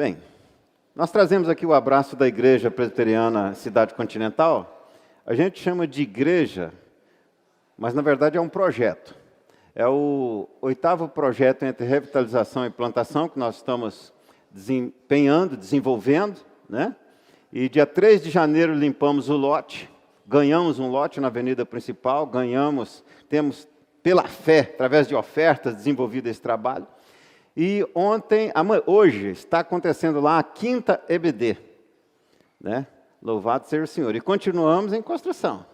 Bem, nós trazemos aqui o abraço da Igreja Presbiteriana Cidade Continental. A gente chama de igreja, mas na verdade é um projeto. É o 8º projeto entre revitalização e plantação que nós estamos desenvolvendo, né? E dia 3 de janeiro limpamos o lote, ganhamos um lote na avenida principal, temos pela fé, através de ofertas, desenvolvido esse trabalho. E hoje está acontecendo lá a 5ª EBD, né? Louvado seja o Senhor. E continuamos em construção,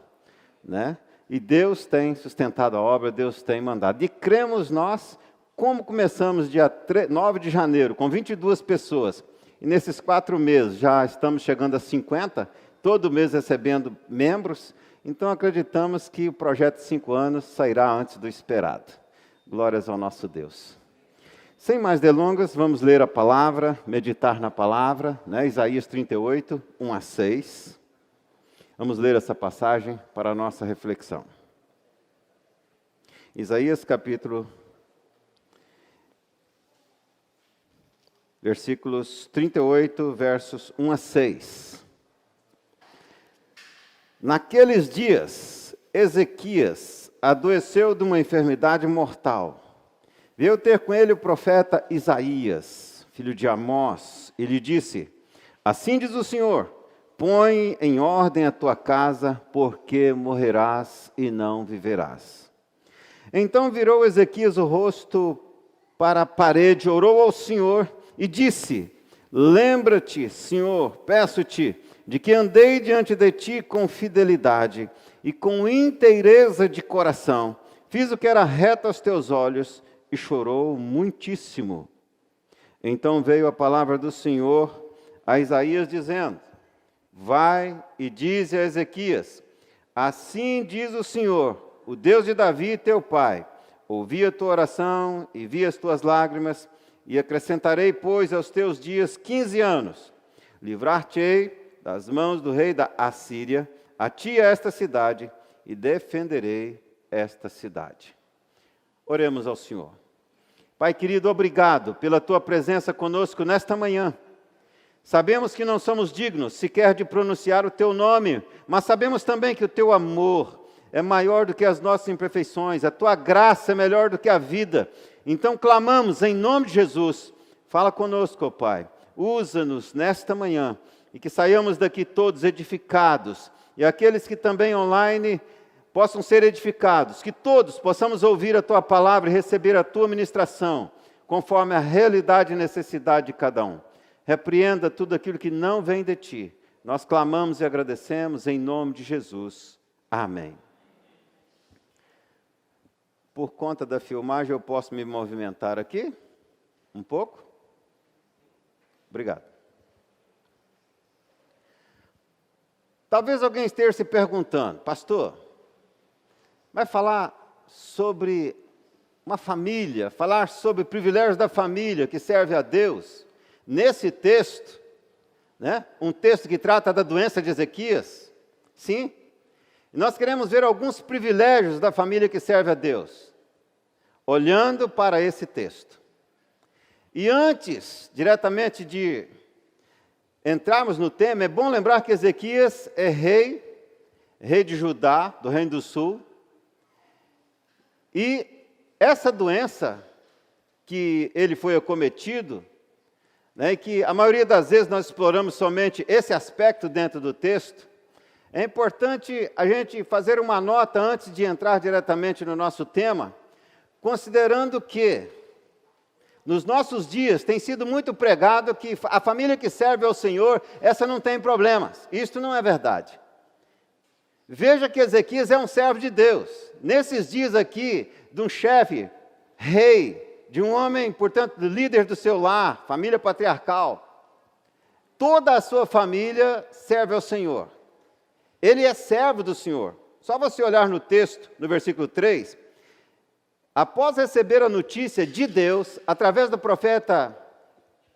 né? E Deus tem sustentado a obra, Deus tem mandado. E cremos nós, como começamos dia 9 de janeiro, com 22 pessoas, e nesses 4 meses já estamos chegando a 50, todo mês recebendo membros, então acreditamos que o projeto de 5 anos sairá antes do esperado. Glórias ao nosso Deus. Sem mais delongas, vamos ler a palavra, meditar na palavra, né? Isaías 38, 1 a 6. Vamos ler essa passagem para a nossa reflexão. Isaías versículos 38, versos 1 a 6. Naqueles dias, Ezequias adoeceu de uma enfermidade mortal. Veio ter com ele o profeta Isaías, filho de Amós, e lhe disse: assim diz o Senhor, põe em ordem a tua casa, porque morrerás e não viverás. Então virou Ezequias o rosto para a parede, orou ao Senhor e disse: lembra-te, Senhor, peço-te, de que andei diante de ti com fidelidade e com inteireza de coração. Fiz o que era reto aos teus olhos, e chorou muitíssimo. Então veio a palavra do Senhor a Isaías, dizendo: vai e dize a Ezequias: assim diz o Senhor, o Deus de Davi, teu pai, ouvi a tua oração e vi as tuas lágrimas, e acrescentarei, pois, aos teus dias 15 anos. Livrar-te-ei das mãos do rei da Assíria, a ti e a esta cidade, e defenderei esta cidade. Oremos ao Senhor. Pai querido, obrigado pela tua presença conosco nesta manhã. Sabemos que não somos dignos sequer de pronunciar o teu nome, mas sabemos também que o teu amor é maior do que as nossas imperfeições, a tua graça é melhor do que a vida. Então clamamos em nome de Jesus, fala conosco, ó Pai, usa-nos nesta manhã e que saiamos daqui todos edificados, e aqueles que também online possam ser edificados, que todos possamos ouvir a tua palavra e receber a tua ministração, conforme a realidade e necessidade de cada um. Repreenda tudo aquilo que não vem de ti. Nós clamamos e agradecemos em nome de Jesus. Amém. Por conta da filmagem, eu posso me movimentar aqui? Um pouco? Obrigado. Talvez alguém esteja se perguntando: pastor, vai falar sobre uma família, falar sobre privilégios da família que serve a Deus, nesse texto, né? Um texto que trata da doença de Ezequias? Sim. Nós queremos ver alguns privilégios da família que serve a Deus, olhando para esse texto. E antes, diretamente de entrarmos no tema, é bom lembrar que Ezequias é rei de Judá, do Reino do Sul. E essa doença que ele foi acometido, né, e que a maioria das vezes nós exploramos somente esse aspecto dentro do texto, é importante a gente fazer uma nota antes de entrar diretamente no nosso tema, considerando que nos nossos dias tem sido muito pregado que a família que serve ao Senhor, essa não tem problemas. Isto não é verdade. Veja que Ezequias é um servo de Deus. Nesses dias aqui, de um chefe, rei, de um homem, portanto, líder do seu lar, família patriarcal, toda a sua família serve ao Senhor. Ele é servo do Senhor. Só você olhar no texto, no versículo 3, após receber a notícia de Deus, através do profeta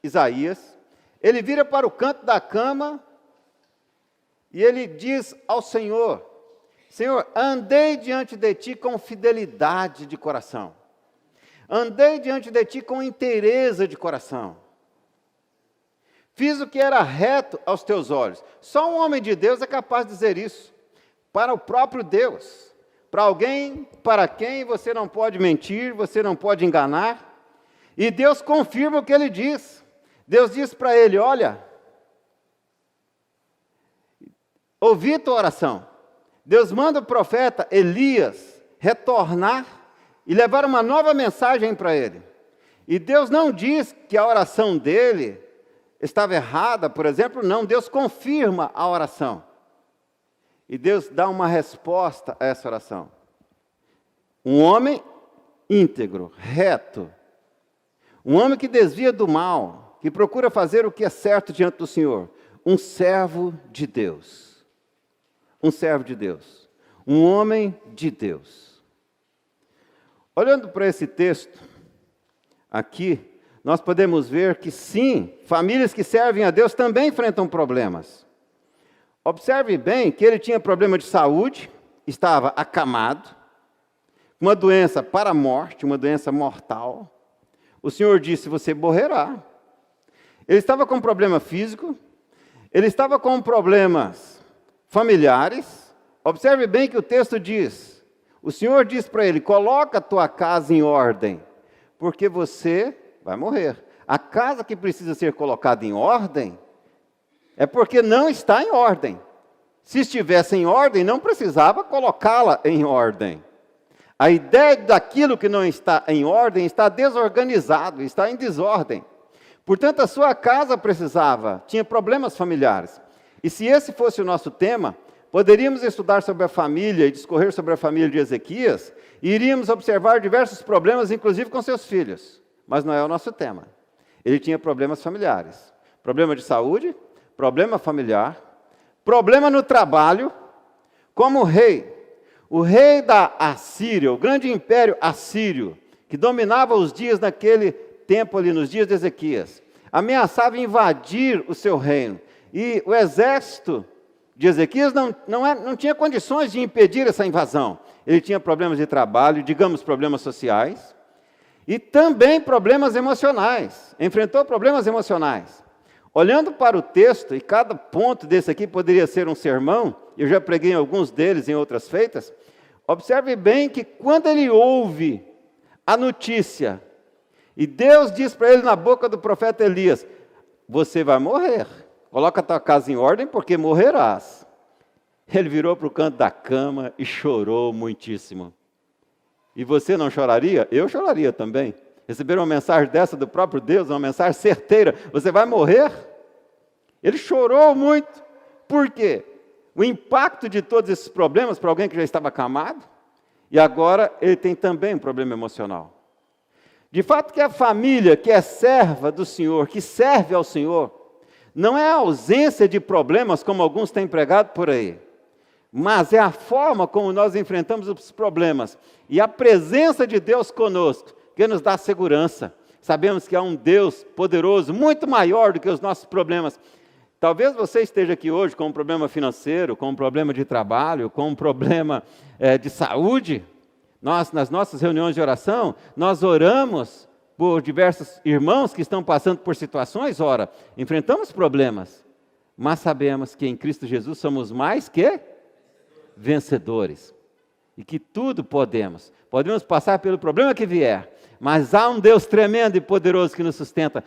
Isaías, ele vira para o canto da cama e ele diz ao Senhor: Senhor, andei diante de ti com fidelidade de coração. Andei diante de ti com inteireza de coração. Fiz o que era reto aos teus olhos. Só um homem de Deus é capaz de dizer isso. Para o próprio Deus. Para alguém para quem você não pode mentir, você não pode enganar. E Deus confirma o que ele diz. Deus diz para ele, olha, ouvi tua oração. Deus manda o profeta Elias retornar e levar uma nova mensagem para ele. E Deus não diz que a oração dele estava errada, por exemplo, não. Deus confirma a oração. E Deus dá uma resposta a essa oração. Um homem íntegro, reto. Um homem que desvia do mal, que procura fazer o que é certo diante do Senhor. Um servo de Deus. Um servo de Deus. Um homem de Deus. Olhando para esse texto, aqui, nós podemos ver que sim, famílias que servem a Deus também enfrentam problemas. Observe bem que ele tinha problema de saúde, estava acamado, uma doença para a morte, uma doença mortal. O Senhor disse, você morrerá. Ele estava com problema físico, ele estava com problemas familiares. Observe bem que o texto diz, o Senhor diz para ele, coloca a tua casa em ordem, porque você vai morrer. A casa que precisa ser colocada em ordem, é porque não está em ordem. Se estivesse em ordem, não precisava colocá-la em ordem. A ideia daquilo que não está em ordem está desorganizado, está em desordem. Portanto, a sua casa tinha problemas familiares. E se esse fosse o nosso tema, poderíamos estudar sobre a família e discorrer sobre a família de Ezequias, e iríamos observar diversos problemas, inclusive com seus filhos. Mas não é o nosso tema. Ele tinha problemas familiares. Problema de saúde, problema familiar, problema no trabalho, como rei. O rei da Assíria, o grande império assírio, que dominava os dias naquele tempo ali, nos dias de Ezequias, ameaçava invadir o seu reino. E o exército de Ezequias não tinha condições de impedir essa invasão. Ele tinha problemas de trabalho, digamos problemas sociais, e também problemas emocionais. Enfrentou problemas emocionais. Olhando para o texto, e cada ponto desse aqui poderia ser um sermão, eu já preguei alguns deles em outras feitas, observe bem que quando ele ouve a notícia, e Deus diz para ele na boca do profeta Elias, você vai morrer, coloca a tua casa em ordem porque morrerás. Ele virou para o canto da cama e chorou muitíssimo. E você não choraria? Eu choraria também. Receber uma mensagem dessa do próprio Deus, uma mensagem certeira, você vai morrer? Ele chorou muito. Por quê? O impacto de todos esses problemas para alguém que já estava acamado, e agora ele tem também um problema emocional. De fato que a família que é serva do Senhor, que serve ao Senhor, não é a ausência de problemas como alguns têm pregado por aí, mas é a forma como nós enfrentamos os problemas, e a presença de Deus conosco, que nos dá segurança. Sabemos que há um Deus poderoso, muito maior do que os nossos problemas. Talvez você esteja aqui hoje com um problema financeiro, com um problema de trabalho, com um problema de saúde. Nós, nas nossas reuniões de oração, nós oramos por diversos irmãos que estão passando por situações, enfrentamos problemas, mas sabemos que em Cristo Jesus somos mais que vencedores. E que tudo podemos passar pelo problema que vier, mas há um Deus tremendo e poderoso que nos sustenta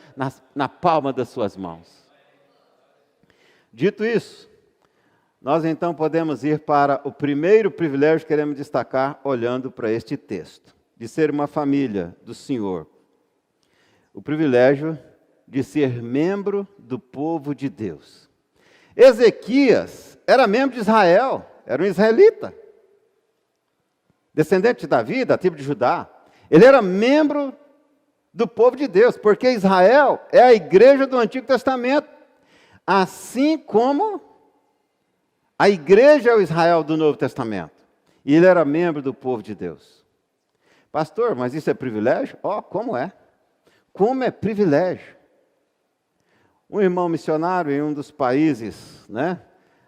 na palma das suas mãos. Dito isso, nós então podemos ir para o primeiro privilégio que queremos destacar olhando para este texto, de ser uma família do Senhor. O privilégio de ser membro do povo de Deus. Ezequias era membro de Israel, era um israelita, descendente de Davi, da tribo de Judá. Ele era membro do povo de Deus, porque Israel é a igreja do Antigo Testamento, assim como a igreja é o Israel do Novo Testamento. E ele era membro do povo de Deus. Pastor, mas isso é privilégio? Como é? Como é privilégio? Um irmão missionário em um dos países,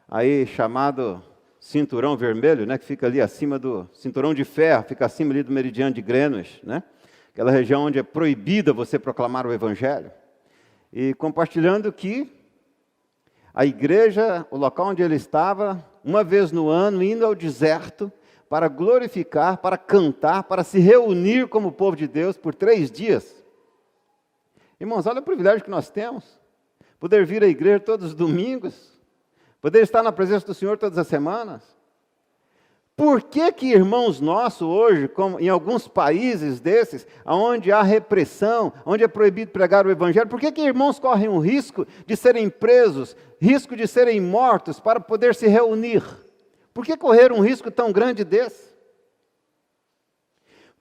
aí chamado Cinturão Vermelho, que fica ali acima do Cinturão de Ferro, fica acima ali do meridiano de Greenwich, aquela região onde é proibida você proclamar o Evangelho. e compartilhando que a igreja, o local onde ele estava, uma vez no ano, indo ao deserto para glorificar, para cantar, para se reunir como povo de Deus por 3 dias. Irmãos, olha o privilégio que nós temos. Poder vir à igreja todos os domingos, poder estar na presença do Senhor todas as semanas. Por que irmãos nossos hoje, como em alguns países desses, onde há repressão, onde é proibido pregar o Evangelho, por que irmãos correm o risco de serem presos, risco de serem mortos para poder se reunir? Por que correr um risco tão grande desse?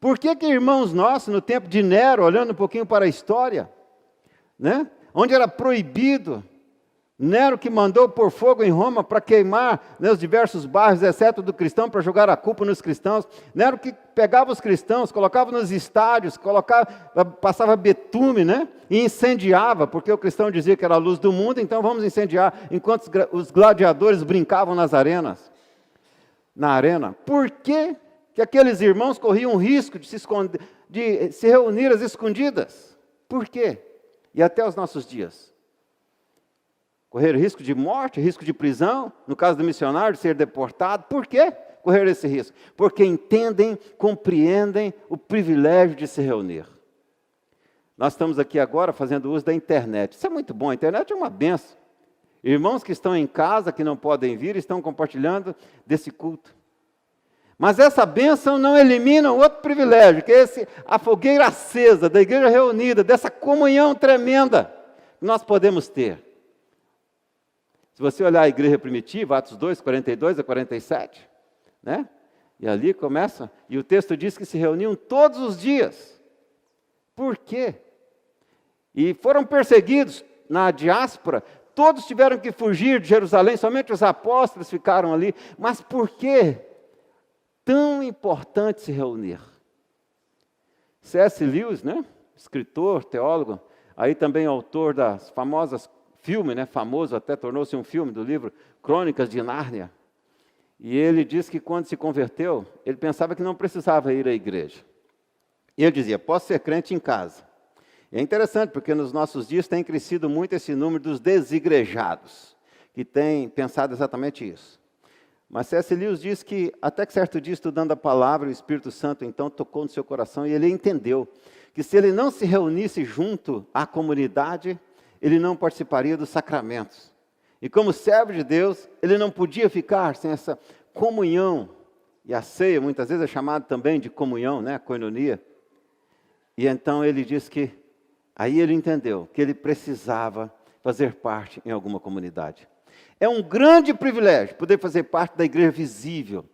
Por que irmãos nossos, no tempo de Nero, olhando um pouquinho para a história, né, onde era proibido, Nero que mandou pôr fogo em Roma para queimar, né, os diversos bairros, exceto do cristão, para jogar a culpa nos cristãos. Nero que pegava os cristãos, colocava nos estádios, passava betume, né, e incendiava, porque o cristão dizia que era a luz do mundo, então vamos incendiar, enquanto os gladiadores brincavam nas arenas. Na arena. Por que aqueles irmãos corriam o risco de se reunir às escondidas? Por quê? E até os nossos dias. Correr risco de morte, risco de prisão, no caso do missionário, de ser deportado. Por quê correr esse risco? Porque entendem, compreendem o privilégio de se reunir. Nós estamos aqui agora fazendo uso da internet. Isso é muito bom, a internet é uma benção. Irmãos que estão em casa, que não podem vir, estão compartilhando desse culto. Mas essa bênção não elimina o outro privilégio, que é a fogueira acesa, da igreja reunida, dessa comunhão tremenda que nós podemos ter. Se você olhar a igreja primitiva, Atos 2, 42 a 47, né? E ali começa, e o texto diz que se reuniam todos os dias. Por quê? E foram perseguidos na diáspora, todos tiveram que fugir de Jerusalém, somente os apóstolos ficaram ali. Mas por que tão importante se reunir? C.S. Lewis, né? Escritor, teólogo, aí também autor das famosas filme, né, famoso, até tornou-se um filme do livro Crônicas de Nárnia. E ele diz que quando se converteu, ele pensava que não precisava ir à igreja. E ele dizia, posso ser crente em casa. E é interessante, porque nos nossos dias tem crescido muito esse número dos desigrejados, que têm pensado exatamente isso. Mas C.S. Lewis diz que, até que certo dia, estudando a palavra, o Espírito Santo então tocou no seu coração e ele entendeu que se ele não se reunisse junto à comunidade, ele não participaria dos sacramentos. E como servo de Deus, ele não podia ficar sem essa comunhão. E a ceia, muitas vezes, é chamada também de comunhão, né? Koinonia. E então ele diz que, aí ele entendeu que ele precisava fazer parte em alguma comunidade. É um grande privilégio poder fazer parte da igreja visível,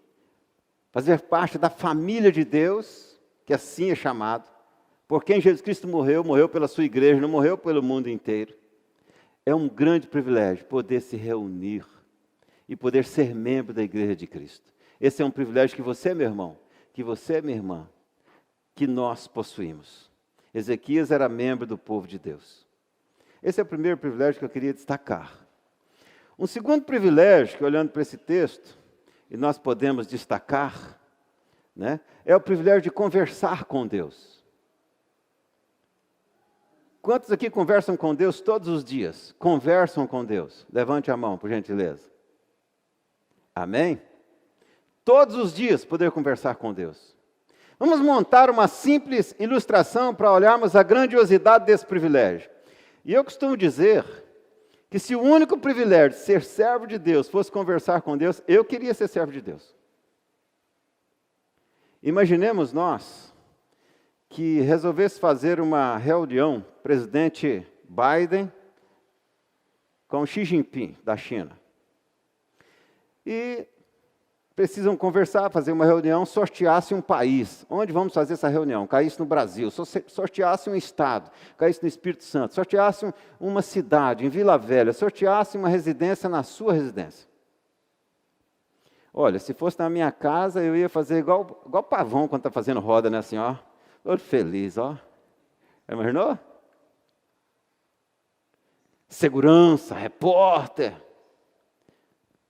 fazer parte da família de Deus, que assim é chamado. Por quem Jesus Cristo morreu, morreu pela sua igreja, não morreu pelo mundo inteiro. É um grande privilégio poder se reunir e poder ser membro da igreja de Cristo. Esse é um privilégio que você, meu irmão, que você, minha irmã, que nós possuímos. Ezequias era membro do povo de Deus. Esse é o primeiro privilégio que eu queria destacar. Um segundo privilégio, que olhando para esse texto, e nós podemos destacar, né, é o privilégio de conversar com Deus. Quantos aqui conversam com Deus todos os dias? Conversam com Deus? Levante a mão, por gentileza. Amém? Todos os dias poder conversar com Deus. Vamos montar uma simples ilustração para olharmos a grandiosidade desse privilégio. E eu costumo dizer que se o único privilégio de ser servo de Deus fosse conversar com Deus, eu queria ser servo de Deus. Imaginemos nós que resolvesse fazer uma reunião, presidente Biden com Xi Jinping, da China. E precisam conversar, fazer uma reunião, sorteasse um país. Onde vamos fazer essa reunião? Caísse no Brasil, sorteasse um estado, caísse no Espírito Santo, sorteasse uma cidade, em Vila Velha, sorteasse uma residência na sua residência. Olha, se fosse na minha casa, eu ia fazer igual pavão quando está fazendo roda, né, assim, ó. Todo feliz, ó. Imaginou? Segurança, repórter.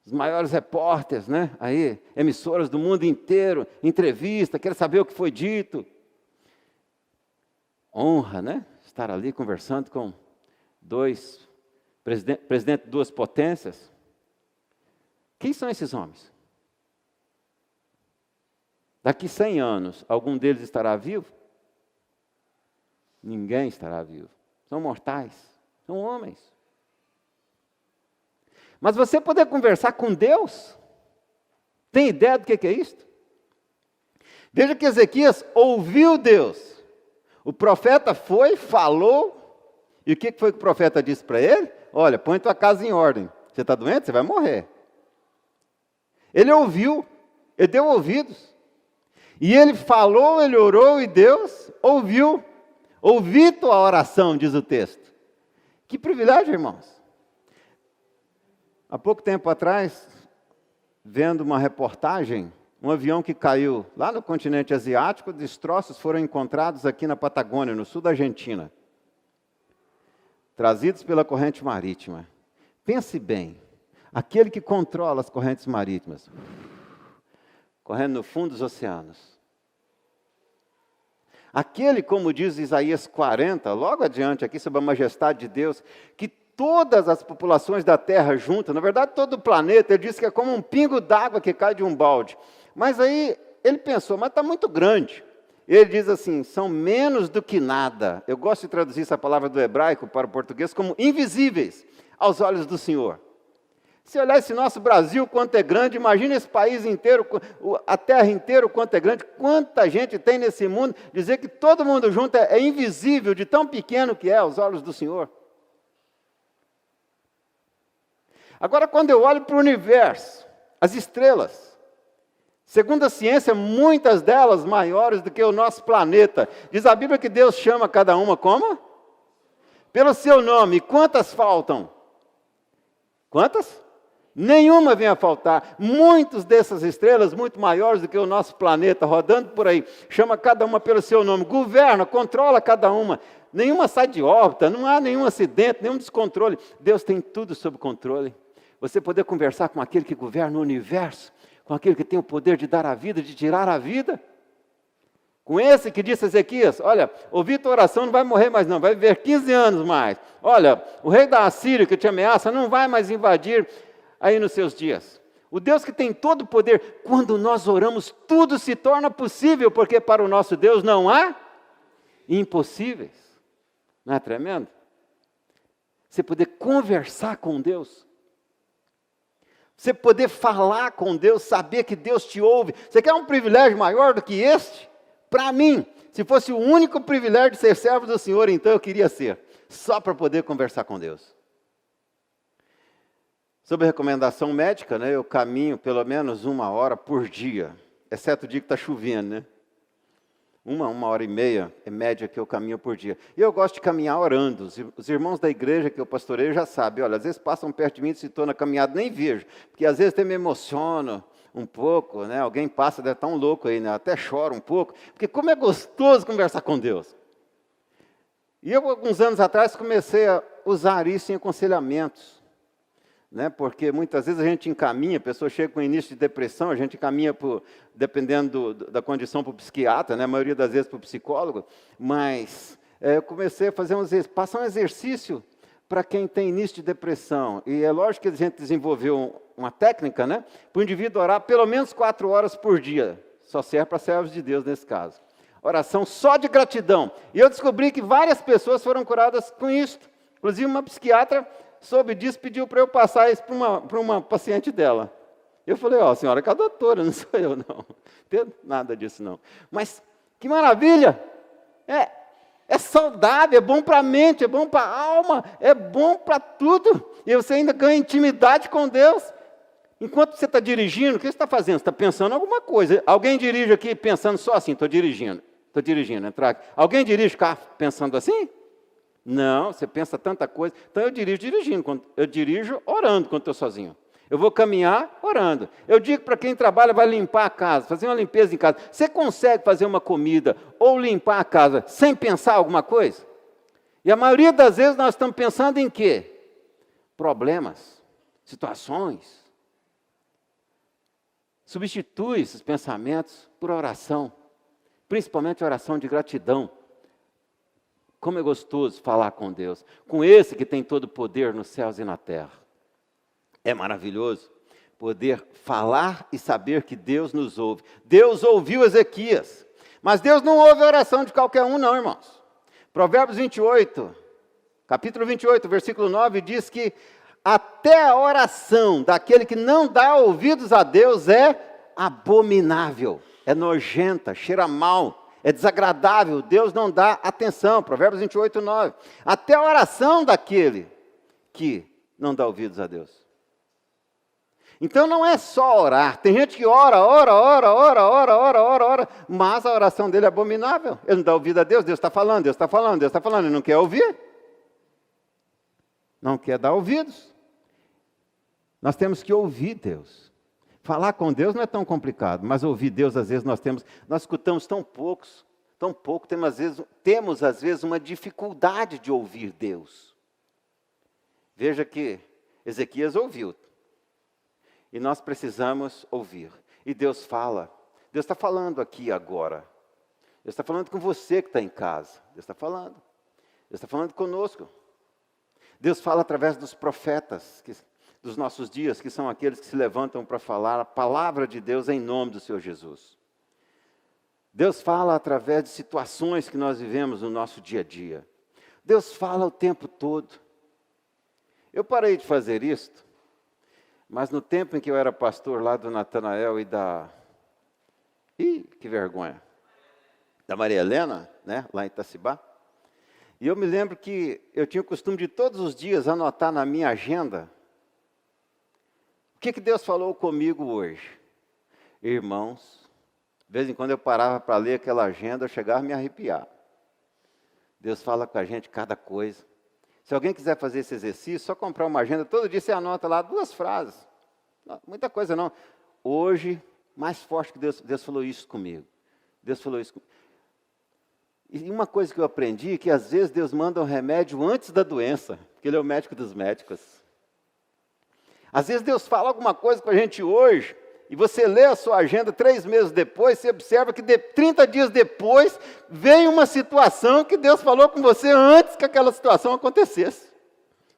Os maiores repórteres, né? Aí, emissoras do mundo inteiro, entrevista, quer saber o que foi dito. Honra, né? Estar ali conversando com presidente de duas potências. Quem são esses homens? Daqui 100 anos, algum deles estará vivo? Ninguém estará vivo. São mortais, são homens. Mas você poder conversar com Deus, tem ideia do que é isto? Veja que Ezequias ouviu Deus. O profeta foi, falou, e o que foi que o profeta disse para ele? Olha, põe tua casa em ordem. Você está doente? Você vai morrer. Ele ouviu, ele deu ouvidos. E ele falou, ele orou e Deus ouviu. Ouvi tua oração, diz o texto. Que privilégio, irmãos. Há pouco tempo atrás, vendo uma reportagem, um avião que caiu lá no continente asiático, destroços foram encontrados aqui na Patagônia, no sul da Argentina. Trazidos pela corrente marítima. Pense bem, aquele que controla as correntes marítimas, correndo no fundo dos oceanos. Aquele, como diz Isaías 40, logo adiante aqui, sobre a majestade de Deus, que todas as populações da terra juntas, na verdade todo o planeta, ele diz que é como um pingo d'água que cai de um balde. Mas aí ele pensou, mas está muito grande. Ele diz assim, são menos do que nada. Eu gosto de traduzir essa palavra do hebraico para o português como invisíveis aos olhos do Senhor. Se olhar esse nosso Brasil, quanto é grande, imagina esse país inteiro, a terra inteira, quanto é grande, quanta gente tem nesse mundo, dizer que todo mundo junto é invisível, de tão pequeno que é aos olhos do Senhor. Agora, quando eu olho para o universo, as estrelas, segundo a ciência, muitas delas maiores do que o nosso planeta. Diz a Bíblia que Deus chama cada uma como? Pelo seu nome. E quantas faltam? Quantas? Nenhuma vem a faltar. Muitas dessas estrelas, muito maiores do que o nosso planeta, rodando por aí, chama cada uma pelo seu nome, governa, controla cada uma. Nenhuma sai de órbita, não há nenhum acidente, nenhum descontrole. Deus tem tudo sob controle. Você poder conversar com aquele que governa o universo, com aquele que tem o poder de dar a vida, de tirar a vida. Com esse que disse Ezequias, olha, ouvi tua oração, não vai morrer mais não, vai viver 15 anos mais. Olha, o rei da Assíria que te ameaça não vai mais invadir aí nos seus dias. O Deus que tem todo o poder, quando nós oramos, tudo se torna possível, porque para o nosso Deus não há impossíveis. Não é tremendo? Você poder conversar com Deus. Você poder falar com Deus, saber que Deus te ouve. Você quer um privilégio maior do que este? Para mim, se fosse o único privilégio de ser servo do Senhor, então eu queria ser. Só para poder conversar com Deus. Sobre recomendação médica, né, eu caminho pelo menos 1 hora por dia. Exceto o dia que está chovendo, né? 1h30 é média que eu caminho por dia. E eu gosto de caminhar orando. Os irmãos da igreja que eu pastoreio já sabem, olha, às vezes passam perto de mim, se estou na caminhada, nem vejo. Porque às vezes até me emociono um pouco, né? Alguém passa, deve estar um louco aí, né? Até choro um pouco. Porque como é gostoso conversar com Deus. E eu, alguns anos atrás, comecei a usar isso em aconselhamentos. Né? Porque muitas vezes a gente encaminha, a pessoa chega com início de depressão, a gente encaminha, dependendo da condição, para o psiquiatra, né? A maioria das vezes para o psicólogo, mas eu comecei a fazer passar um exercício para quem tem início de depressão, e é lógico que a gente desenvolveu uma técnica, né? Para o indivíduo orar pelo menos 4 horas por dia, só serve para servos de Deus nesse caso. Oração só de gratidão, e eu descobri que várias pessoas foram curadas com isso, inclusive uma psiquiatra, soube disso, pediu para eu passar isso para uma paciente dela. Eu falei, ó, a senhora que é a doutora, não sou eu, não. Entendo nada disso, não. Mas, que maravilha! É saudável, é bom para a mente, é bom para a alma, é bom para tudo. E você ainda ganha intimidade com Deus. Enquanto você está dirigindo, o que você está fazendo? Você está pensando em alguma coisa. Alguém dirige aqui pensando só assim, estou dirigindo, entrar aqui. Alguém dirige o carro pensando assim? Não, você pensa tanta coisa. Então eu dirijo dirigindo, eu dirijo orando quando estou sozinho. Eu vou caminhar orando. Eu digo para quem trabalha, vai limpar a casa, fazer uma limpeza em casa. Você consegue fazer uma comida ou limpar a casa sem pensar alguma coisa? E a maioria das vezes nós estamos pensando em quê? Problemas, situações. Substitui esses pensamentos por oração, principalmente oração de gratidão. Como é gostoso falar com Deus, com esse que tem todo o poder nos céus e na terra. É maravilhoso poder falar e saber que Deus nos ouve. Deus ouviu Ezequias, mas Deus não ouve a oração de qualquer um não, irmãos. Provérbios 28, capítulo 28, versículo 9, diz que até a oração daquele que não dá ouvidos a Deus é abominável, é nojenta, cheira mal, é desagradável, Deus não dá atenção. Provérbios 28, 9. Até a oração daquele que não dá ouvidos a Deus. Então não é só orar, tem gente que ora, mas a oração dele é abominável. Ele não dá ouvido a Deus, Deus está falando, ele não quer ouvir. Não quer dar ouvidos. Nós temos que ouvir Deus. Falar com Deus não é tão complicado, mas ouvir Deus, às vezes, nós escutamos tão pouco, temos às vezes uma dificuldade de ouvir Deus. Veja que Ezequias ouviu, e nós precisamos ouvir. E Deus fala, Deus está falando aqui agora. Deus está falando com você que está em casa. Deus está falando conosco. Deus fala através dos profetas dos nossos dias, que são aqueles que se levantam para falar a palavra de Deus em nome do Senhor Jesus. Deus fala através de situações que nós vivemos no nosso dia a dia. Deus fala o tempo todo. Eu parei de fazer isto, mas no tempo em que eu era pastor lá do Natanael e que vergonha! Da Maria Helena, né, lá em Itacibá. E eu me lembro que eu tinha o costume de todos os dias anotar na minha agenda o que Deus falou comigo hoje. Irmãos, de vez em quando eu parava para ler aquela agenda, eu chegava a me arrepiar. Deus fala com a gente cada coisa. Se alguém quiser fazer esse exercício, só comprar uma agenda, todo dia você anota lá 2 frases. Não, muita coisa não. Hoje, mais forte que Deus falou isso comigo. Deus falou isso comigo. E uma coisa que eu aprendi é que às vezes Deus manda um remédio antes da doença, porque Ele é o médico dos médicos. Às vezes Deus fala alguma coisa com a gente hoje, e você lê a sua agenda 3 meses depois, você observa que 30 dias depois, vem uma situação que Deus falou com você antes que aquela situação acontecesse.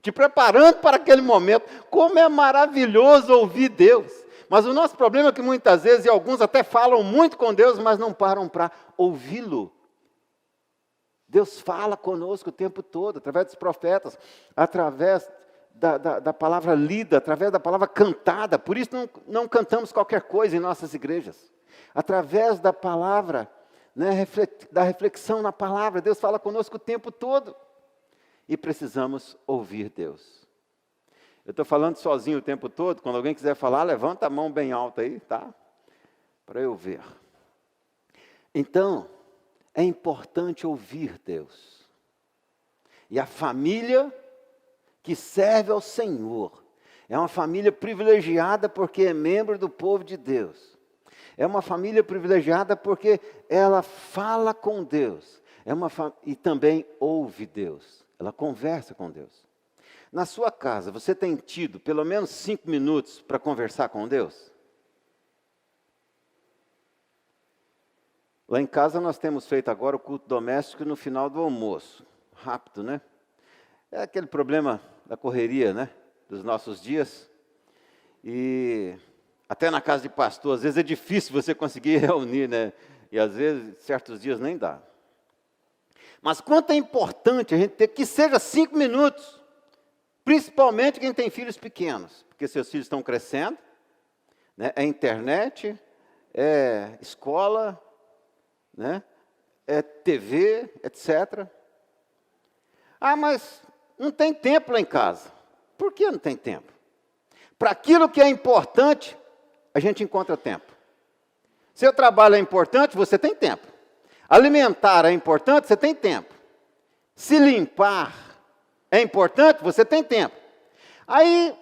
Te preparando para aquele momento. Como é maravilhoso ouvir Deus. Mas o nosso problema é que muitas vezes, e alguns até falam muito com Deus, mas não param para ouvi-lo. Deus fala conosco o tempo todo, através dos profetas, através da palavra lida, através da palavra cantada. Por isso não cantamos qualquer coisa em nossas igrejas. Através da palavra, né, da reflexão na palavra, Deus fala conosco o tempo todo. E precisamos ouvir Deus. Eu estou falando sozinho o tempo todo. Quando alguém quiser falar, levanta a mão bem alta aí, tá? Para eu ver. Então, é importante ouvir Deus. E a família que serve ao Senhor é uma família privilegiada porque é membro do povo de Deus. É uma família privilegiada porque ela fala com Deus. E também ouve Deus. Ela conversa com Deus. Na sua casa, você tem tido pelo menos 5 minutos para conversar com Deus? Lá em casa nós temos feito agora o culto doméstico no final do almoço. Rápido, né? É aquele problema da correria, né? Dos nossos dias. E até na casa de pastor, às vezes é difícil você conseguir reunir, né? E às vezes, certos dias nem dá. Mas quanto é importante a gente ter que seja 5 minutos. Principalmente quem tem filhos pequenos. Porque seus filhos estão crescendo. Né? É internet, é escola, né? É TV, etc. Ah, mas não tem tempo lá em casa. Por que não tem tempo? Para aquilo que é importante, a gente encontra tempo. Seu trabalho é importante, você tem tempo. Alimentar é importante, você tem tempo. Se limpar é importante, você tem tempo. Aí,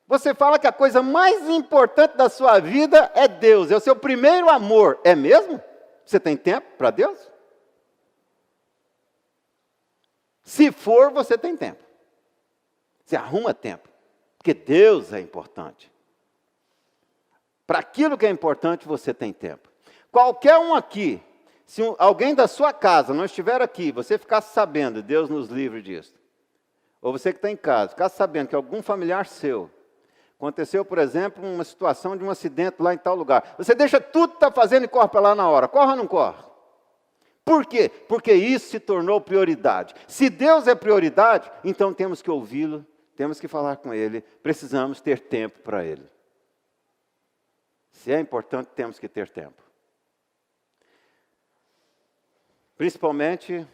você fala que a coisa mais importante da sua vida é Deus, é o seu primeiro amor. É mesmo? Você tem tempo para Deus? Se for, você tem tempo. Você arruma tempo. Porque Deus é importante. Para aquilo que é importante, você tem tempo. Qualquer um aqui, Se alguém da sua casa não estiver aqui, você ficasse sabendo, Deus nos livre disso. Ou você que está em casa, ficasse sabendo que algum familiar seu aconteceu, por exemplo, uma situação de um acidente lá em tal lugar. Você deixa tudo que está fazendo e corre para lá na hora. Corre ou não corre? Por quê? Porque isso se tornou prioridade. Se Deus é prioridade, então temos que ouvi-lo, temos que falar com Ele, precisamos ter tempo para Ele. Se é importante, temos que ter tempo. Principalmente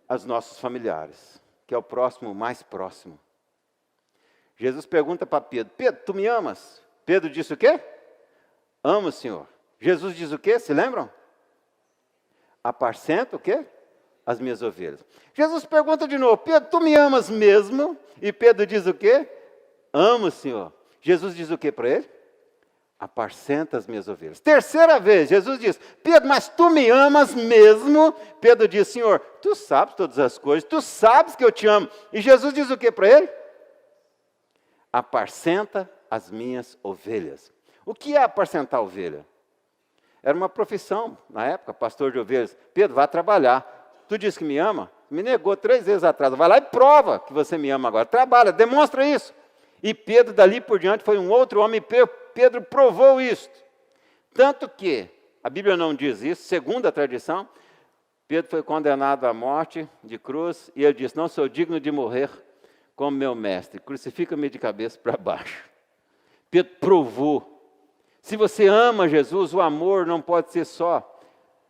aos nossos familiares, que é o próximo mais próximo. Jesus pergunta para Pedro, Pedro, tu me amas? Pedro disse o quê? Amo, Senhor. Jesus diz o quê? Se lembram? Apacenta o quê? As minhas ovelhas. Jesus pergunta de novo, Pedro, tu me amas mesmo? E Pedro diz o quê? Amo, Senhor. Jesus diz o quê para ele? Apacenta as minhas ovelhas. Terceira vez, Jesus diz, Pedro, mas tu me amas mesmo? Pedro diz, Senhor, tu sabes todas as coisas, tu sabes que eu te amo. E Jesus diz o quê para ele? Apacenta as minhas ovelhas. O que é apacentar a ovelha? Era uma profissão, na época, pastor de ovelhas. Pedro, vai trabalhar. Tu disse que me ama? Me negou 3 vezes atrás. Vai lá e prova que você me ama agora. Trabalha, demonstra isso. E Pedro, dali por diante, foi um outro homem. Pedro provou isso. Tanto que, a Bíblia não diz isso, segundo a tradição, Pedro foi condenado à morte de cruz. E ele disse, não sou digno de morrer como meu mestre. Crucifica-me de cabeça para baixo. Pedro provou. Se você ama Jesus, o amor não pode ser só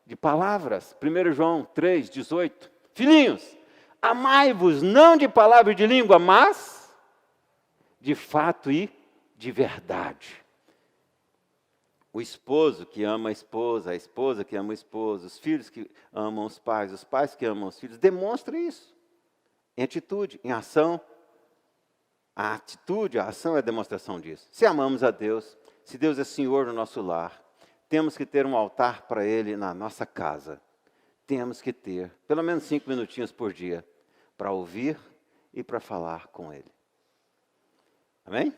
de palavras. 1 João 3,18. Filhinhos, amai-vos não de palavra e de língua, mas de fato e de verdade. O esposo que ama a esposa que ama o esposo, os filhos que amam os pais que amam os filhos, demonstra isso. Em atitude, em ação. A atitude, a ação é a demonstração disso. Se amamos a Deus, se Deus é Senhor no nosso lar, temos que ter um altar para Ele na nossa casa. Temos que ter pelo menos 5 minutinhos por dia para ouvir e para falar com Ele. Amém?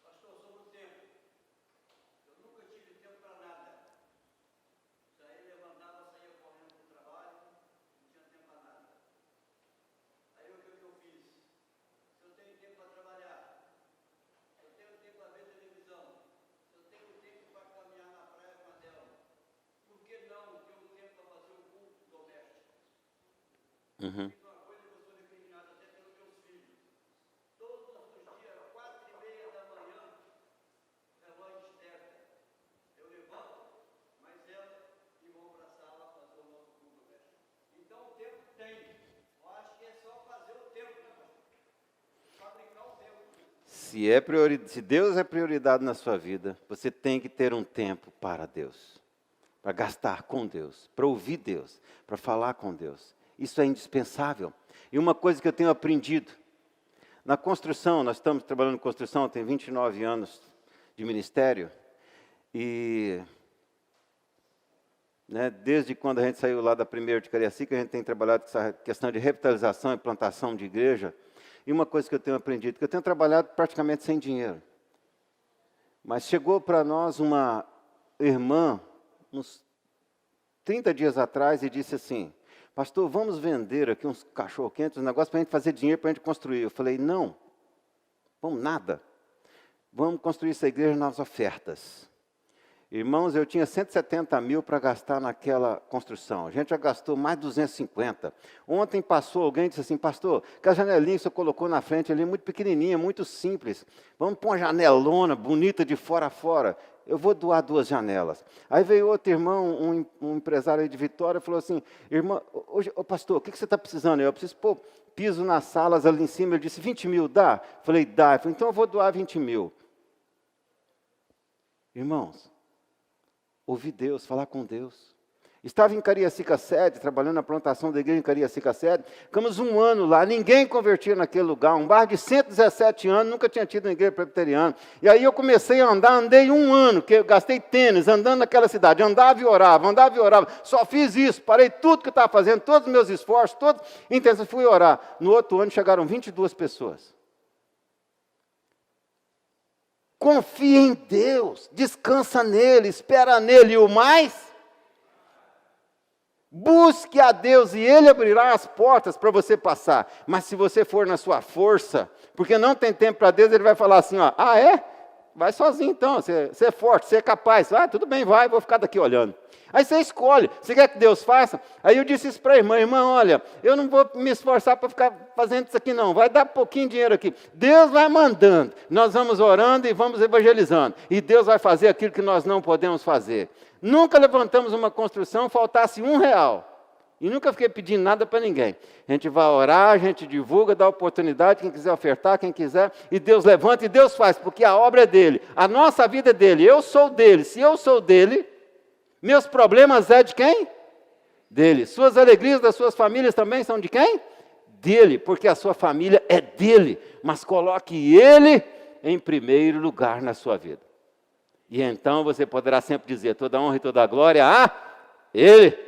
Pastor, sobre o tempo. Eu nunca tive tempo para nada. Saía, levantava, saía correndo para o trabalho, não tinha tempo para nada. Aí o que eu fiz? Se eu tenho tempo para trabalhar, se eu tenho tempo para ver televisão, se eu tenho tempo para caminhar na praia com a Delma, por que não ter um tempo para fazer um culto doméstico? Uhum. Uma coisa que eu sou recriminado até pelos meus filhos. Todos os dias, 4h30 da manhã, o relógio desperta. Eu levanto, mas ela e vão para a sala fazer o nosso culto doméstico. Então o tempo tem. Eu acho que é só fazer o tempo, né, pastor? Fabricar o tempo. Se Deus é prioridade na sua vida, você tem que ter um tempo para Deus. Para gastar com Deus, para ouvir Deus, para falar com Deus. Isso é indispensável. E uma coisa que eu tenho aprendido, na construção, nós estamos trabalhando em construção, tem 29 anos de ministério, e desde quando a gente saiu lá da primeira de Cariacica, a gente tem trabalhado com essa questão de revitalização e plantação de igreja, e uma coisa que eu tenho aprendido, que eu tenho trabalhado praticamente sem dinheiro. Mas chegou para nós uma irmã, uns 30 dias atrás, e disse assim, pastor, vamos vender aqui uns cachorro-quentes, um negócio para a gente fazer dinheiro, para a gente construir. Eu falei, não, vamos nada. Vamos construir essa igreja nas ofertas. Irmãos, eu tinha 170 mil para gastar naquela construção. A gente já gastou mais de 250. Ontem passou alguém e disse assim, pastor, que a janelinha que você colocou na frente ali, muito pequenininha, muito simples. Vamos pôr uma janelona bonita de fora a fora. Eu vou doar 2 janelas. Aí veio outro irmão, um empresário aí de Vitória, falou assim, irmão, pastor, o que você está precisando? Eu preciso pôr piso nas salas ali em cima. Ele disse, 20 mil dá? Falei, dá. Eu falei, então eu vou doar 20 mil. Irmãos, ouvir Deus, falar com Deus. Estava em Cariacica Sede, trabalhando na plantação da igreja em Cariacica Sede. Ficamos 1 ano lá, ninguém convertia naquele lugar. Um bar de 117 anos, nunca tinha tido uma igreja presbiteriana. E aí eu comecei a andar, andei 1 ano, que eu gastei tênis, andando naquela cidade. Andava e orava. Só fiz isso, parei tudo que eu estava fazendo, todos os meus esforços, então fui orar. No outro ano chegaram 22 pessoas. Confia em Deus, descansa nele, espera nele. E o mais? Busque a Deus e Ele abrirá as portas para você passar. Mas se você for na sua força, porque não tem tempo para Deus, Ele vai falar assim, ó, ah é? Vai sozinho então, você é forte, você é capaz. Ah, tudo bem, vai, vou ficar daqui olhando. Aí você escolhe, você quer que Deus faça? Aí eu disse isso para a irmã, olha, eu não vou me esforçar para ficar fazendo isso aqui não, vai dar pouquinho dinheiro aqui. Deus vai mandando, nós vamos orando e vamos evangelizando. E Deus vai fazer aquilo que nós não podemos fazer. Nunca levantamos uma construção, faltasse R$1. E nunca fiquei pedindo nada para ninguém. A gente vai orar, a gente divulga, dá oportunidade, quem quiser ofertar, quem quiser, e Deus levanta e Deus faz, porque a obra é dele, a nossa vida é dele, eu sou dele. Se eu sou dele, meus problemas é de quem? Dele. Suas alegrias das suas famílias também são de quem? Dele, porque a sua família é dele, mas coloque ele em primeiro lugar na sua vida. E então você poderá sempre dizer, toda honra e toda glória a ele.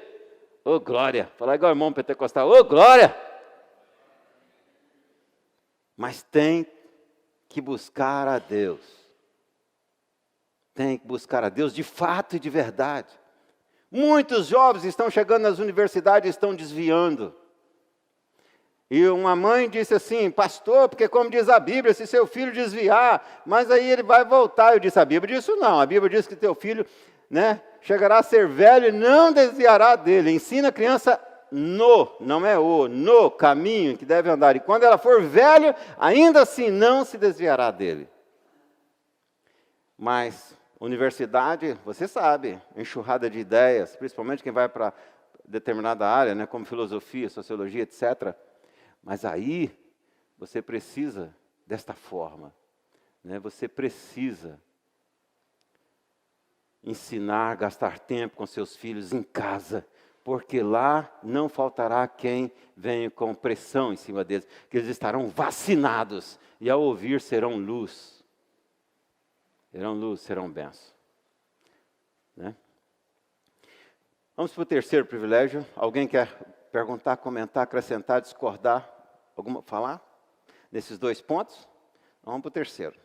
Ô glória, falar igual o irmão pentecostal, ô glória! Mas tem que buscar a Deus. Tem que buscar a Deus de fato e de verdade. Muitos jovens estão chegando nas universidades e estão desviando. E uma mãe disse assim, pastor, porque como diz a Bíblia, se seu filho desviar, mas aí ele vai voltar. Eu disse, a Bíblia diz isso não, a Bíblia diz que teu filho, chegará a ser velho e não desviará dele. Ensina a criança no caminho que deve andar. E quando ela for velha, ainda assim não se desviará dele. Mas, universidade, você sabe, enxurrada de ideias, principalmente quem vai para determinada área, como filosofia, sociologia, etc. Mas aí, você precisa desta forma. Você precisa ensinar, gastar tempo com seus filhos em casa, porque lá não faltará quem venha com pressão em cima deles, que eles estarão vacinados, e ao ouvir serão luz. Serão luz, serão bênção. Vamos para o terceiro privilégio. Alguém quer perguntar, comentar, acrescentar, discordar, falar nesses 2 pontos? Vamos para o terceiro.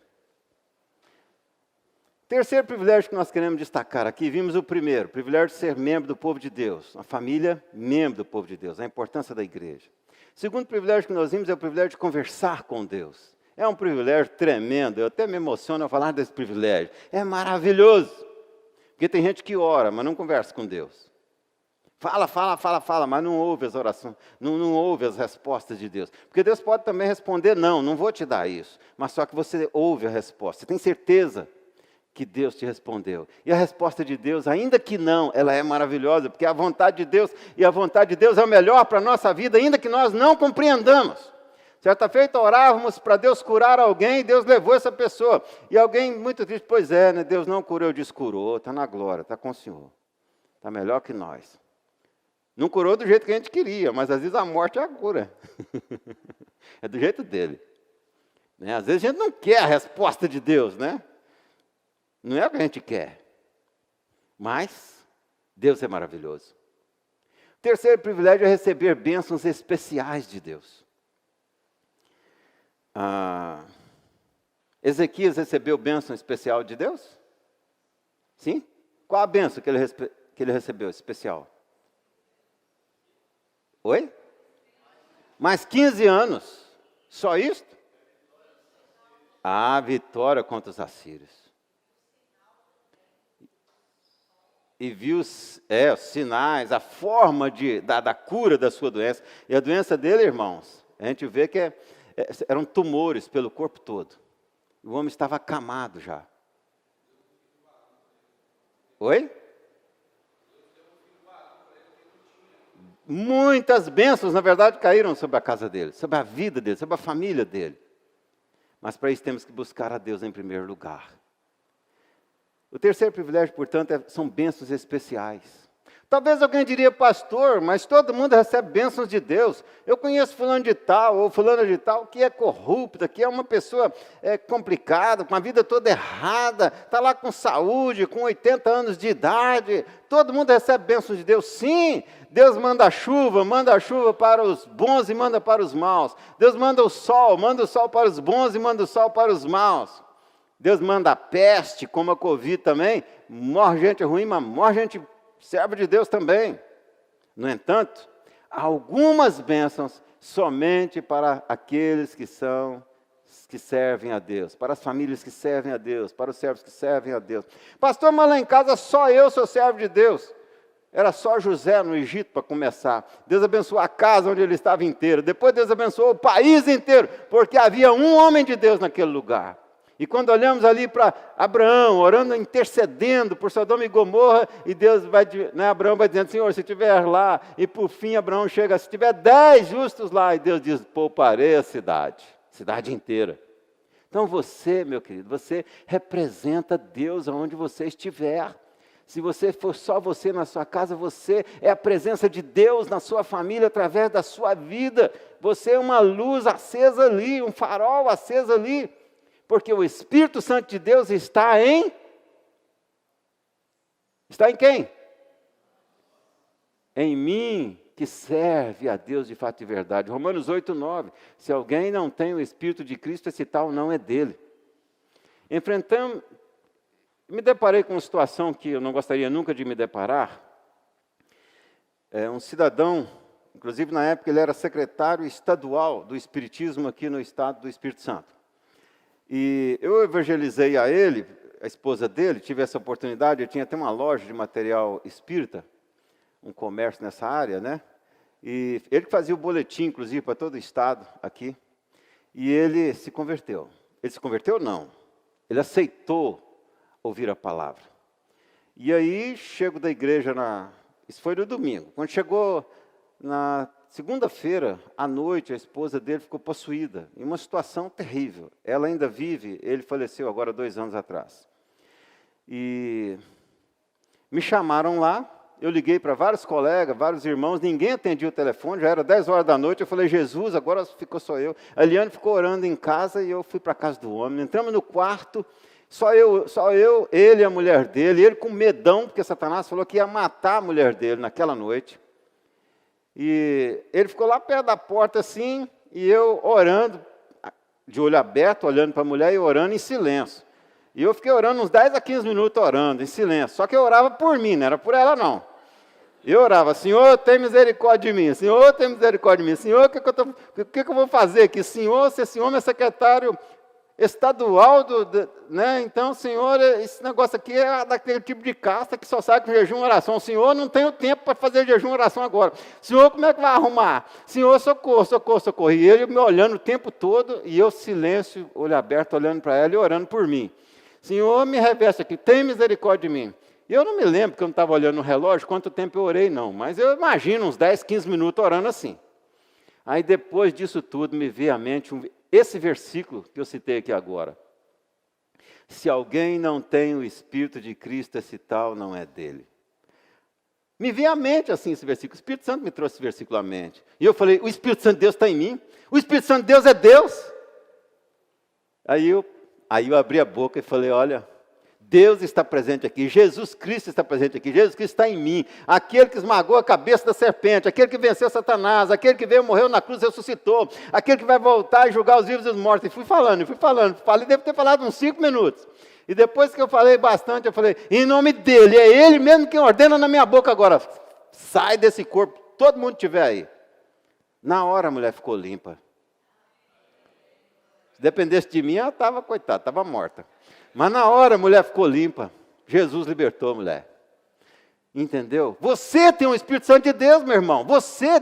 Terceiro privilégio que nós queremos destacar aqui, vimos o primeiro, o privilégio de ser membro do povo de Deus, a família, membro do povo de Deus, a importância da igreja. O segundo privilégio que nós vimos é o privilégio de conversar com Deus. É um privilégio tremendo, eu até me emociono ao falar desse privilégio. É maravilhoso, porque tem gente que ora, mas não conversa com Deus. Fala, mas não ouve as orações, não ouve as respostas de Deus. Porque Deus pode também responder, não vou te dar isso, mas só que você ouve a resposta, você tem certeza que Deus te respondeu. E a resposta de Deus, ainda que não, ela é maravilhosa, porque a vontade de Deus, e a vontade de Deus é o melhor para a nossa vida, ainda que nós não compreendamos. Certa feita orávamos para Deus curar alguém, e Deus levou essa pessoa. E alguém muito triste, pois é, Deus não curou, eu disse, curou, está na glória, está com o Senhor. Está melhor que nós. Não curou do jeito que a gente queria, mas às vezes a morte é a cura. É do jeito dele. Às vezes a gente não quer a resposta de Deus, Não é o que a gente quer. Mas Deus é maravilhoso. O terceiro privilégio é receber bênçãos especiais de Deus. Ezequias recebeu bênção especial de Deus? Sim? Qual a bênção que ele recebeu especial? Oi? Mais 15 anos. Só isto? A vitória contra os assírios. E viu os sinais, a forma da cura da sua doença. E a doença dele, irmãos, a gente vê que eram tumores pelo corpo todo. O homem estava acamado já. Oi? Muitas bênçãos, na verdade, caíram sobre a casa dele, sobre a vida dele, sobre a família dele. Mas para isso temos que buscar a Deus em primeiro lugar. O terceiro privilégio, portanto, são bênçãos especiais. Talvez alguém diria, pastor, mas todo mundo recebe bênçãos de Deus. Eu conheço fulano de tal, ou fulana de tal, que é corrupta, que é uma pessoa complicada, com a vida toda errada, está lá com saúde, com 80 anos de idade. Todo mundo recebe bênçãos de Deus. Sim, Deus manda a chuva para os bons e manda para os maus. Deus manda o sol para os bons e manda o sol para os maus. Deus manda a peste, como a Covid também, morre gente ruim, mas morre gente serva de Deus também. No entanto, há algumas bênçãos somente para aqueles que servem a Deus, para as famílias que servem a Deus, para os servos que servem a Deus. Pastor, mas lá em casa só eu sou servo de Deus. Era só José no Egito para começar. Deus abençoou a casa onde ele estava inteiro. Depois Deus abençoou o país inteiro, porque havia um homem de Deus naquele lugar. E quando olhamos ali para Abraão, orando, intercedendo por Sodoma e Gomorra, e Deus Abraão vai dizendo, Senhor, se tiver lá, e por fim Abraão chega, se tiver 10 justos lá, e Deus diz, pouparei a cidade inteira. Então você, meu querido, você representa Deus aonde você estiver. Se você for só você na sua casa, você é a presença de Deus na sua família através da sua vida. Você é uma luz acesa ali, um farol aceso ali. Porque o Espírito Santo de Deus está em quem? Em mim, que serve a Deus de fato e verdade. Romanos 8:9. Se alguém não tem o Espírito de Cristo, esse tal não é dele. Me deparei com uma situação que eu não gostaria nunca de me deparar. Um cidadão, inclusive na época ele era secretário estadual do Espiritismo aqui no estado do Espírito Santo. E eu evangelizei a ele, a esposa dele, tive essa oportunidade, eu tinha até uma loja de material espírita, um comércio nessa área, né? E ele fazia o boletim, inclusive, para todo o estado aqui. E ele se converteu. Ele se converteu? Não. Ele aceitou ouvir a palavra. E aí, chego da igreja, isso foi no domingo. Quando chegou na segunda-feira, à noite, a esposa dele ficou possuída, em uma situação terrível. Ela ainda vive, ele faleceu agora 2 anos atrás. E me chamaram lá, eu liguei para vários colegas, vários irmãos, ninguém atendia o telefone, já era 10 horas da noite, eu falei, Jesus, agora ficou só eu. A Eliane ficou orando em casa e eu fui para a casa do homem. Entramos no quarto, só eu, ele e a mulher dele, ele com medão, porque Satanás falou que ia matar a mulher dele naquela noite. E ele ficou lá perto da porta assim, e eu orando, de olho aberto, olhando para a mulher e orando em silêncio. E eu fiquei orando uns 10 a 15 minutos orando em silêncio, só que eu orava por mim, não era por ela não. Eu orava, Senhor, tem misericórdia de mim, Senhor, tem misericórdia de mim, Senhor, o que eu vou fazer aqui? Senhor, se esse homem é secretário estadual, né? Então, Senhor, esse negócio aqui é daquele tipo de casta que só sabe com jejum e oração. Senhor, não tenho tempo para fazer jejum e oração agora. Senhor, como é que vai arrumar? Senhor, socorro, socorro, socorro. E ele me olhando o tempo todo, e eu silêncio, olho aberto, olhando para ela e orando por mim. Senhor, me reveste aqui, tem misericórdia de mim. E eu não me lembro, porque eu não estava olhando no relógio, quanto tempo eu orei, não. Mas eu imagino uns 10, 15 minutos orando assim. Aí depois disso tudo, me veio à mente esse versículo que eu citei aqui agora. Se alguém não tem o Espírito de Cristo, esse tal não é dele. Me veio à mente assim esse versículo. O Espírito Santo me trouxe esse versículo à mente. E eu falei, o Espírito Santo de Deus está em mim. O Espírito Santo de Deus é Deus. Aí eu abri a boca e falei, olha, Deus está presente aqui, Jesus Cristo está presente aqui, Jesus Cristo está em mim, aquele que esmagou a cabeça da serpente, aquele que venceu Satanás, aquele que veio, morreu na cruz e ressuscitou, aquele que vai voltar e julgar os vivos e os mortos. E fui falando, devo ter falado uns 5 minutos. E depois que eu falei bastante, eu falei, em nome dele, é ele mesmo quem ordena na minha boca agora, sai desse corpo, todo mundo estiver aí. Na hora a mulher ficou limpa. Se dependesse de mim, ela estava, coitada, estava morta. Mas na hora a mulher ficou limpa. Jesus libertou a mulher. Entendeu? Você tem o Espírito Santo de Deus, meu irmão.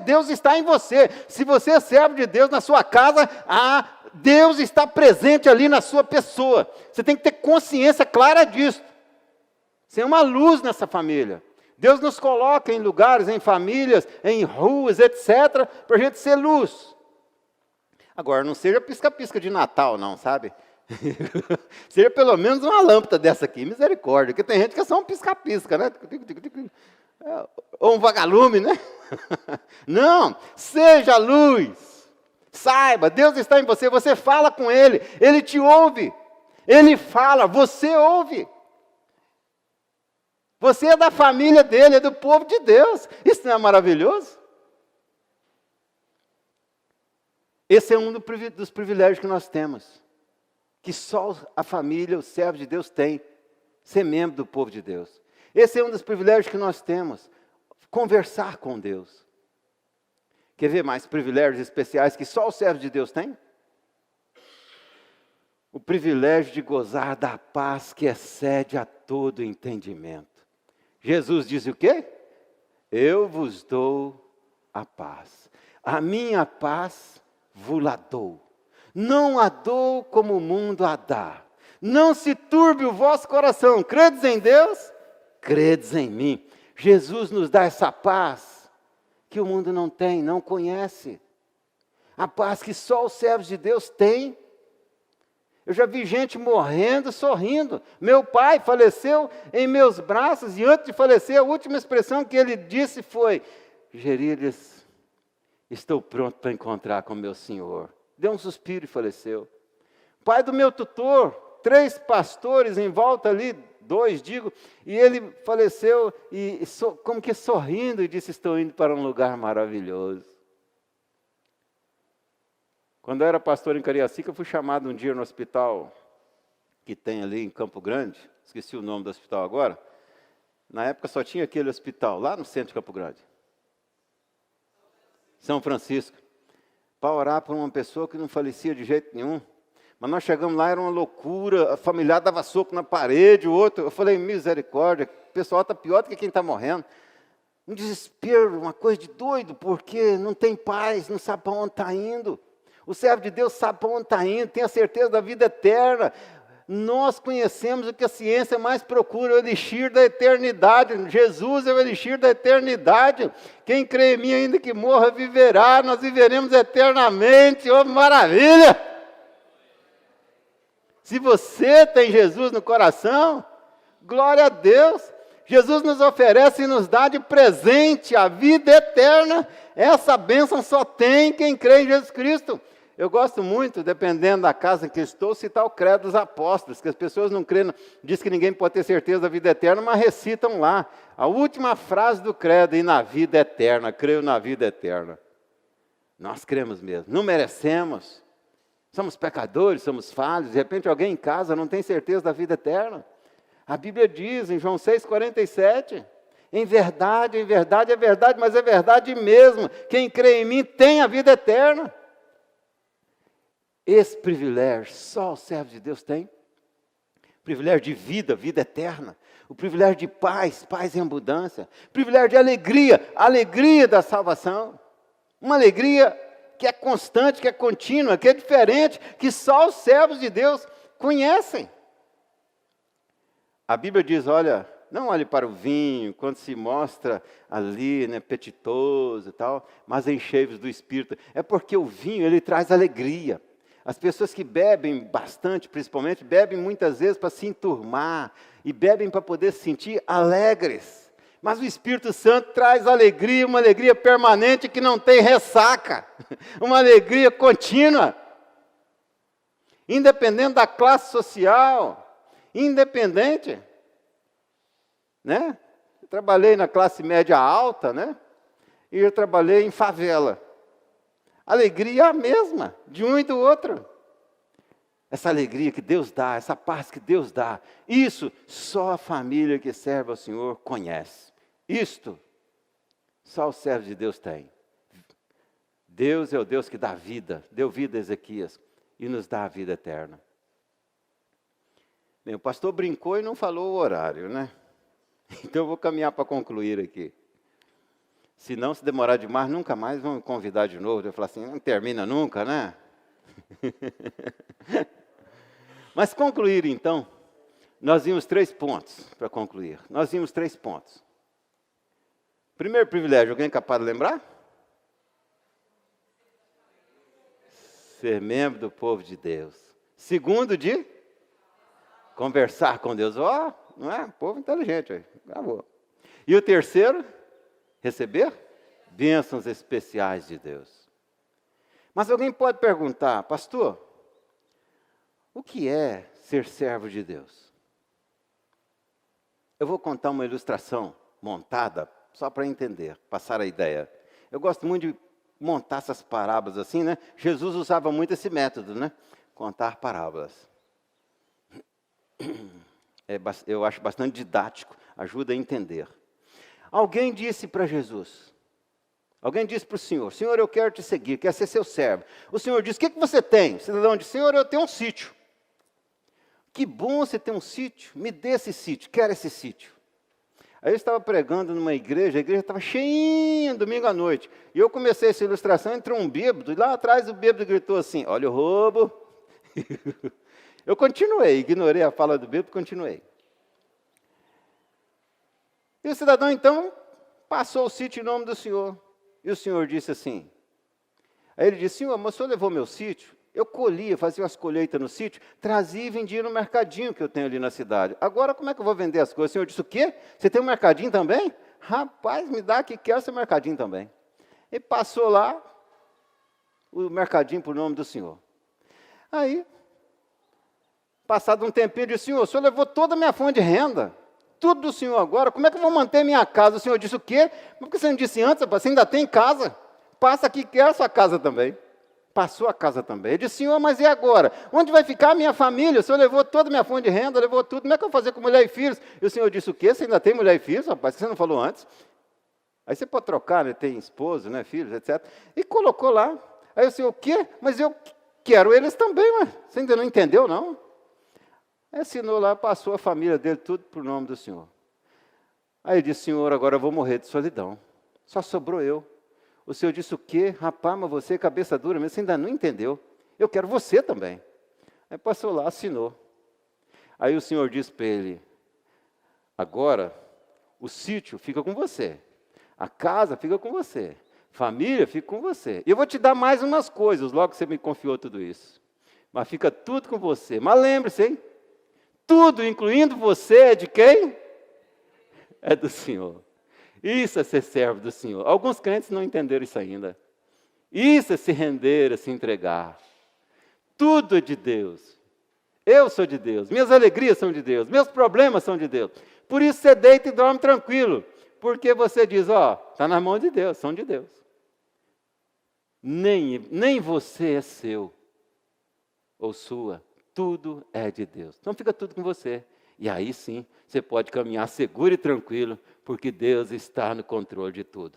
Deus está em você. Se você é servo de Deus na sua casa, Deus está presente ali na sua pessoa. Você tem que ter consciência clara disso. Você é uma luz nessa família. Deus nos coloca em lugares, em famílias, em ruas, etc., para a gente ser luz. Agora, não seja pisca-pisca de Natal, não, sabe? Seja pelo menos uma lâmpada dessa aqui, misericórdia, porque tem gente que é só um pisca-pisca, né? Ou um vagalume, né? Não, seja luz, saiba, Deus está em você, você fala com Ele, Ele te ouve, Ele fala, você ouve. Você é da família dEle, é do povo de Deus, isso não é maravilhoso? Esse é um dos privilégios que nós temos. que só a família, os servos de Deus têm, ser membro do povo de Deus. Esse é um dos privilégios que nós temos, conversar com Deus. Quer ver mais privilégios especiais que só os servos de Deus têm? O privilégio de gozar da paz que excede a todo entendimento. Jesus diz o quê? Eu vos dou a paz. A minha paz vos-la dou. Não a dou como o mundo a dá. Não se turbe o vosso coração. Credes em Deus? Credes em mim. Jesus nos dá essa paz que o mundo não tem, não conhece. A paz que só os servos de Deus têm. Eu já vi gente morrendo, sorrindo. Meu pai faleceu em meus braços e antes de falecer, a última expressão que ele disse foi: Gerílias, estou pronto para encontrar com meu Senhor. Deu um suspiro e faleceu. Pai do meu tutor, 3 pastores em volta ali, 2 digo, e ele faleceu e como que sorrindo e disse: estou indo para um lugar maravilhoso. Quando eu era pastor em Cariacica, eu fui chamado um dia no hospital que tem ali em Campo Grande, esqueci o nome do hospital agora. Na época só tinha aquele hospital, lá no centro de Campo Grande. São Francisco. Para orar por uma pessoa que não falecia de jeito nenhum. Mas nós chegamos lá, era uma loucura, a familiar dava soco na parede, o outro, eu falei, misericórdia, o pessoal está pior do que quem está morrendo. Um desespero, uma coisa de doido, porque não tem paz, não sabe para onde está indo. O servo de Deus sabe para onde está indo, tem a certeza da vida eterna. Nós conhecemos o que a ciência mais procura, o elixir da eternidade. Jesus é o elixir da eternidade. Quem crê em mim, ainda que morra, viverá. Nós viveremos eternamente. Oh, maravilha! Se você tem Jesus no coração, glória a Deus. Jesus nos oferece e nos dá de presente a vida eterna. Essa bênção só tem quem crê em Jesus Cristo. Eu gosto muito, dependendo da casa em que estou, citar o credo dos apóstolos, que as pessoas não creem, diz que ninguém pode ter certeza da vida eterna, mas recitam lá a última frase do credo: e na vida eterna, creio na vida eterna. Nós cremos mesmo, não merecemos, somos pecadores, somos falhos, de repente alguém em casa não tem certeza da vida eterna. A Bíblia diz em João 6,47, em verdade, é verdade, mas é verdade mesmo, quem crê em mim tem a vida eterna. Esse privilégio só os servos de Deus têm. Privilégio de vida, vida eterna. O privilégio de paz, paz em abundância. Privilégio de alegria, alegria da salvação. Uma alegria que é constante, que é contínua, que é diferente, que só os servos de Deus conhecem. A Bíblia diz, olha, não olhe para o vinho, quando se mostra ali, né, apetitoso e tal, mas enchei-vos do Espírito. É porque o vinho, ele traz alegria. As pessoas que bebem bastante, principalmente, bebem muitas vezes para se enturmar, e bebem para poder se sentir alegres. Mas o Espírito Santo traz alegria, uma alegria permanente que não tem ressaca, uma alegria contínua. Independente da classe social, independente, né? Eu trabalhei na classe média alta, né? E eu trabalhei em favela. Alegria é a mesma, de um e do outro. Essa alegria que Deus dá, essa paz que Deus dá, isso só a família que serve ao Senhor conhece. Isto só os servos de Deus têm. Deus é o Deus que dá vida, deu vida a Ezequias e nos dá a vida eterna. Bem, o pastor brincou e não falou o horário, né? Então eu vou caminhar para concluir aqui. Se não, se demorar demais, nunca mais vão me convidar de novo. Eu falar assim, não termina nunca, né? Mas concluir então, nós vimos 3 pontos para concluir. Nós vimos 3 pontos. Primeiro privilégio, alguém é capaz de lembrar? Ser membro do povo de Deus. Segundo, de conversar com Deus. Ó, não é? Povo inteligente aí. Acabou. E o terceiro? Receber bênçãos especiais de Deus. Mas alguém pode perguntar, pastor, o que é ser servo de Deus? Eu vou contar uma ilustração montada, só para entender, passar a ideia. Eu gosto muito de montar essas parábolas assim, né? Jesus usava muito esse método, né? Contar parábolas. Eu acho bastante didático, ajuda a entender. Alguém disse para Jesus, alguém disse para o Senhor, Senhor, eu quero te seguir, quero ser seu servo. O Senhor disse, o que você tem? O cidadão disse, Senhor, eu tenho um sítio. Que bom você ter um sítio, me dê esse sítio, quero esse sítio. Aí eu estava pregando numa igreja, a igreja estava cheinha, domingo à noite. E eu comecei essa ilustração, entrou um bêbado, e lá atrás o bêbado gritou assim, olha o roubo. Eu continuei, ignorei a fala do bêbado e continuei. E o cidadão, então, passou o sítio em nome do Senhor. E o Senhor disse assim, aí ele disse, Senhor, mas o Senhor levou meu sítio? Eu colhia, fazia umas colheitas no sítio, trazia e vendia no mercadinho que eu tenho ali na cidade. Agora, como é que eu vou vender as coisas? O Senhor disse, o quê? Você tem um mercadinho também? Rapaz, me dá que quero seu mercadinho também. E passou lá o mercadinho por nome do Senhor. Aí, passado um tempinho, ele disse, Senhor, o Senhor levou toda a minha fonte de renda. Tudo do Senhor agora, como é que eu vou manter minha casa? O Senhor disse, o quê? Por que você não disse antes? Você ainda tem casa? Passa aqui, quero a sua casa também. Passou a casa também. Ele disse, Senhor, mas e agora? Onde vai ficar a minha família? O Senhor levou toda a minha fonte de renda, levou tudo. Como é que eu vou fazer com mulher e filhos? E o Senhor disse, o quê? Você ainda tem mulher e filhos, rapaz? Você não falou antes? Aí você pode trocar, né? Tem esposo, né? Filhos, etc. E colocou lá. Aí o Senhor, o quê? Mas eu quero eles também, mas você ainda não entendeu, não? Assinou lá, passou a família dele, tudo para o nome do Senhor. Aí ele disse, Senhor, agora eu vou morrer de solidão. Só sobrou eu. O Senhor disse, o quê? Rapaz, mas você é cabeça dura mesmo, você ainda não entendeu. Eu quero você também. Aí passou lá, assinou. Aí o Senhor disse para ele, agora o sítio fica com você. A casa fica com você. Família fica com você. E eu vou te dar mais umas coisas, logo que você me confiou tudo isso. Mas fica tudo com você. Mas lembre-se, hein? Tudo, incluindo você, é de quem? É do Senhor. Isso é ser servo do Senhor. Alguns crentes não entenderam isso ainda. Isso é se render, é se entregar. Tudo é de Deus. Eu sou de Deus. Minhas alegrias são de Deus. Meus problemas são de Deus. Por isso você deita e dorme tranquilo. Porque você diz, está na mão de Deus, são de Deus. Nem você é seu ou sua. Tudo é de Deus. Então fica tudo com você. E aí sim, você pode caminhar seguro e tranquilo, porque Deus está no controle de tudo.